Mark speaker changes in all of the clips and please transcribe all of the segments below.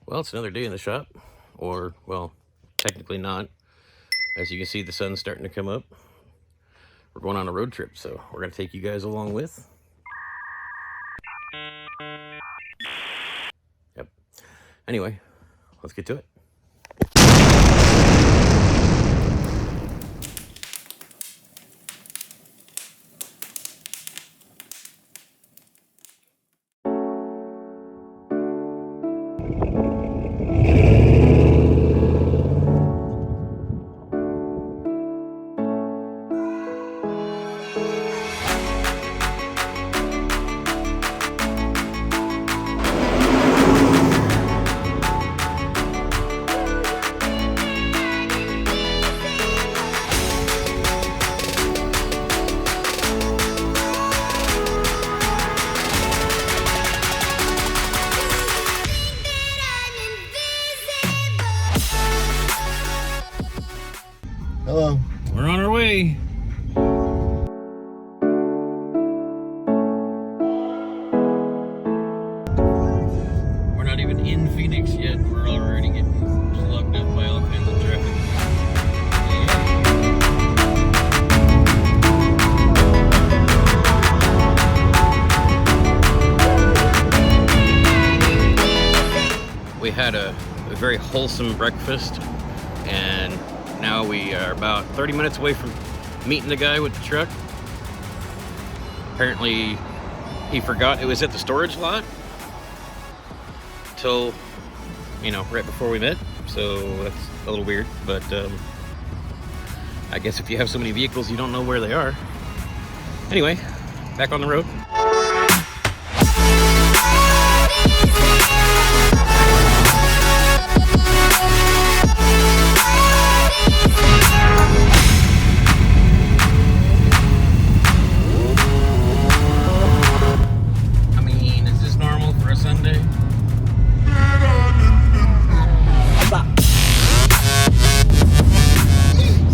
Speaker 1: Well, it's another day in the shop, or, well, technically not. As you can see, the sun's starting to come up. We're going on a road trip, so we're going to take you guys along with. Yep. Anyway, let's get to it.
Speaker 2: Hello.
Speaker 1: We're on our way. We're not even in Phoenix yet. We're already getting plugged up by all kinds of traffic. We had a very wholesome breakfast, and now we are about 30 minutes away from meeting the guy with the truck. Apparently, he forgot it was at the storage lot till, you know, right before we met. So that's a little weird, but I guess if you have so many vehicles, you don't know where they are. Anyway, back on the road.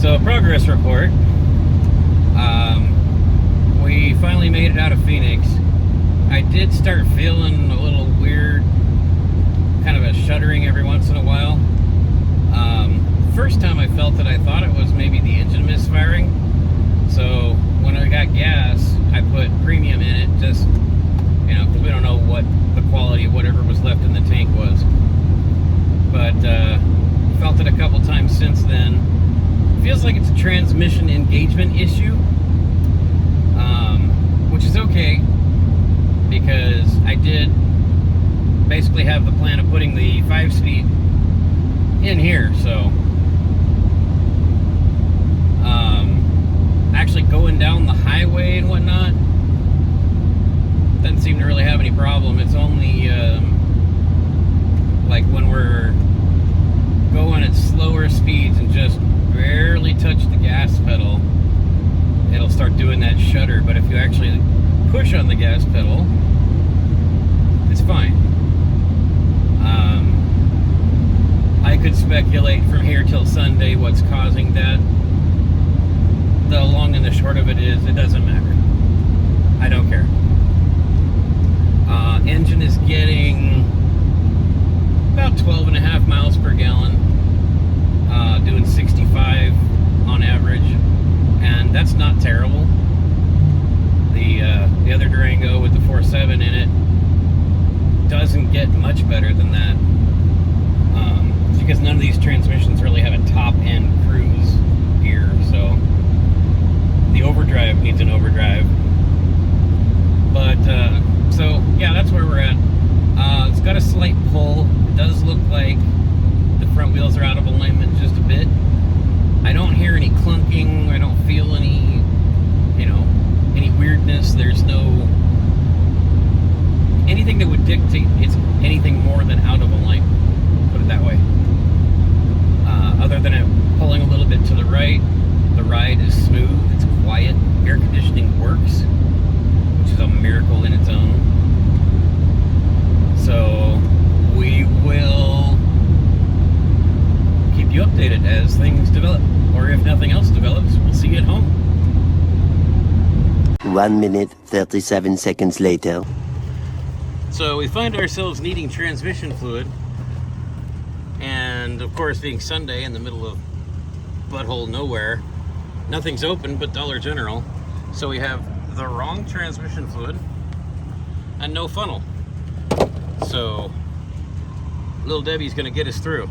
Speaker 1: So, progress report. We finally made it out of Phoenix. I did start feeling a little weird, kind of a shuddering every once in a while. First time I felt it, I thought it was maybe the engine misfiring. So when I got gas, I put premium in it, just, you know, because we don't know what the quality of whatever was left in the tank was. But felt it a couple times since then. Feels like it's a transmission engagement issue, which is okay, because I did basically have the plan of putting the 5-speed in here, so actually going down the highway and whatnot doesn't seem to really have any problem. It's only like when we're going at slower speeds and just barely touch the gas pedal, it'll start doing that shudder. But if you actually push on the gas pedal, it's fine. I could speculate from here till Sunday what's causing that. The long and the short of it is, it doesn't matter. I don't care. Engine is getting about 12.5 miles per gallon, doing 65 on average, and that's not terrible. The other Durango with the 4.7 in it doesn't get much better than that, because none of these transmissions really have a top-end cruise gear, so the overdrive needs an overdrive. But so yeah, that's where we're at. It's got a slight pull. It does look like the front wheels are out of alignment just a bit. I don't hear any clunking. I don't feel any, you know, any weirdness. There's no anything that would dictate it's anything more than out of alignment. Put it that way. Other than it pulling a little bit to the right, the ride is smooth. It's quiet. Air conditioning works, which is a miracle in its own. So we will keep you updated as things develop, or if nothing else develops, we'll see you at home.
Speaker 2: 1 minute, 37 seconds later.
Speaker 1: So we find ourselves needing transmission fluid. And of course, being Sunday in the middle of butthole nowhere, nothing's open but Dollar General. So we have the wrong transmission fluid and no funnel. So little Debbie's gonna get us through.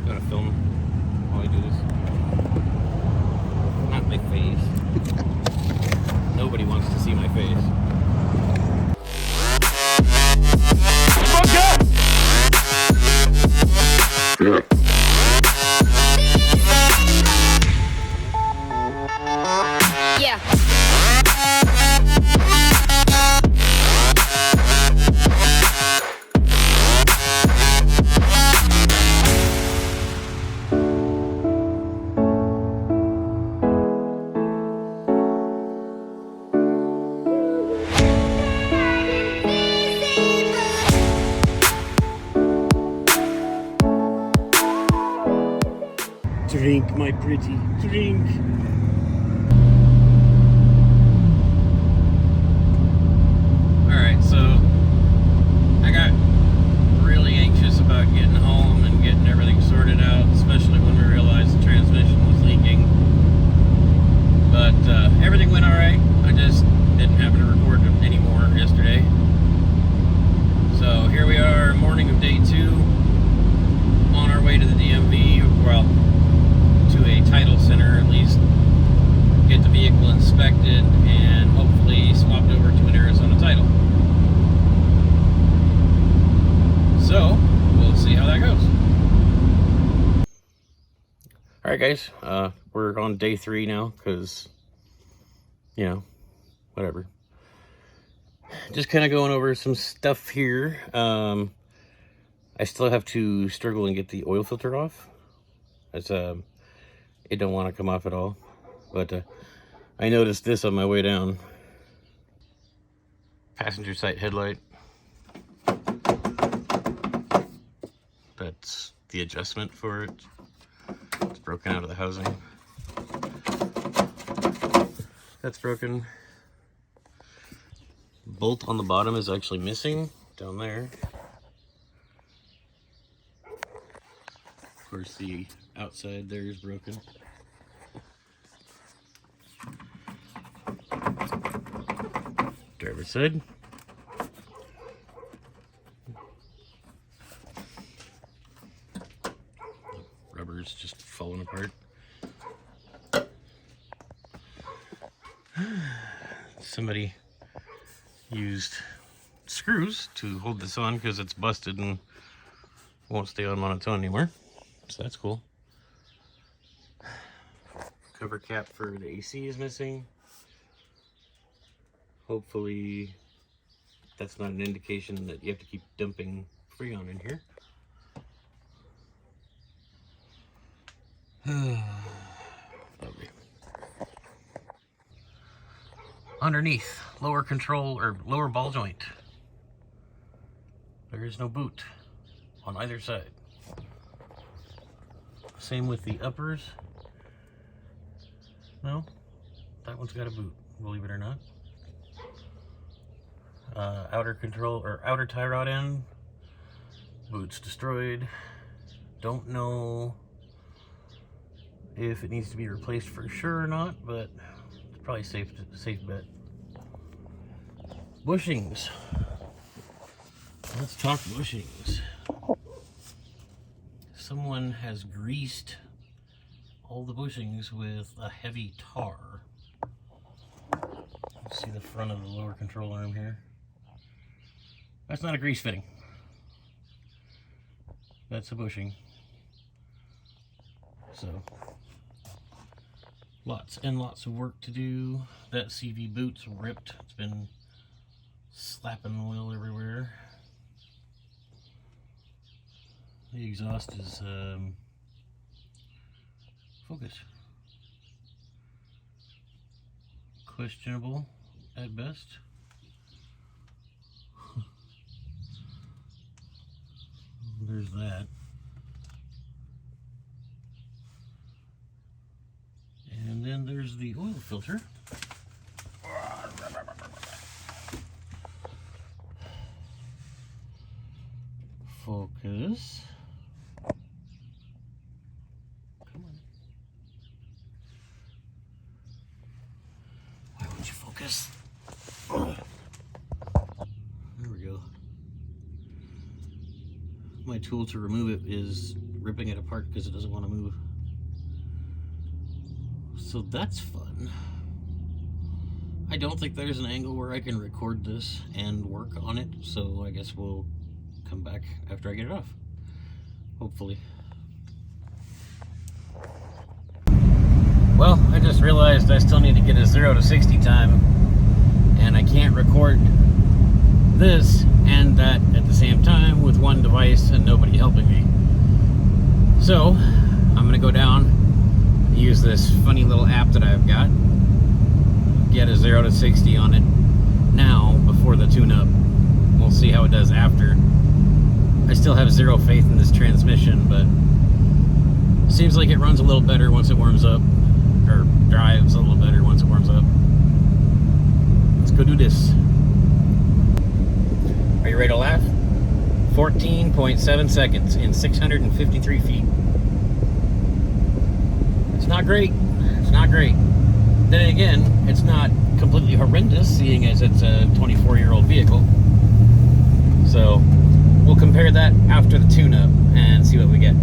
Speaker 1: Gotta film while I do this. Not my face. Nobody wants to see my face.
Speaker 3: Yeah.
Speaker 1: Drink, my pretty, drink. Alright, so I got really anxious about getting home and getting everything sorted out, especially when we realized the transmission was leaking. But everything went alright. I just didn't happen to record anymore yesterday. So here we are, morning of day 2, on our way to the DMV. Well, to a title center at least, get the vehicle inspected and hopefully swapped over to an Arizona title. So we'll see how that goes. Alright guys, we're on day 3 now because, you know, whatever. Just kind of going over some stuff here. I still have to struggle and get the oil filter off. It's it don't want to come off at all, but I noticed this on my way down. Passenger side headlight. That's the adjustment for it. It's broken out of the housing. That's broken. Bolt on the bottom is actually missing down there. Of course, the outside there is broken. Driver's side. Rubber's just falling apart. Somebody used screws to hold this on because it's busted and won't stay on its own anymore. So that's cool. Cover cap for the AC is missing. Hopefully that's not an indication that you have to keep dumping Freon in here. Lovely. Underneath, lower control or lower ball joint. There is no boot on either side. Same with the uppers. No, that one's got a boot, believe it or not. Outer control or outer tie rod end, boots destroyed. Don't know if it needs to be replaced for sure or not, but it's probably safe bet. Bushings. Let's talk bushings. Someone has greased all the bushings with a heavy tar. Let's see the front of the lower control arm here. That's not a grease fitting. That's a bushing. So, lots and lots of work to do. That CV boot's ripped. It's been slapping oil everywhere. The exhaust is focus. Questionable at best. There's that. And then there's the oil filter. Focus. Come on. Why won't you focus? There we go. My tool to remove it is ripping it apart because it doesn't want to move. So that's fun. I don't think there's an angle where I can record this and work on it, so I guess we'll come back after I get it off. Hopefully. Well, I just realized I still need to get a 0 to 60 time, and I can't record this and that at the same time with one device and nobody helping me. So I'm gonna go down and use this funny little app that I've got, get a 0 to 60 on it now before the tune-up. We'll see how it does after. I still have zero faith in this transmission, but seems like it runs a little better once it warms up, or drives a little better once it warms up. Let's go do this. Are you ready to laugh? 14.7 seconds in 653 feet. It's not great. It's not great. Then again, it's not completely horrendous, seeing as it's a 24-year-old vehicle. So we'll compare that after the tune-up and see what we get.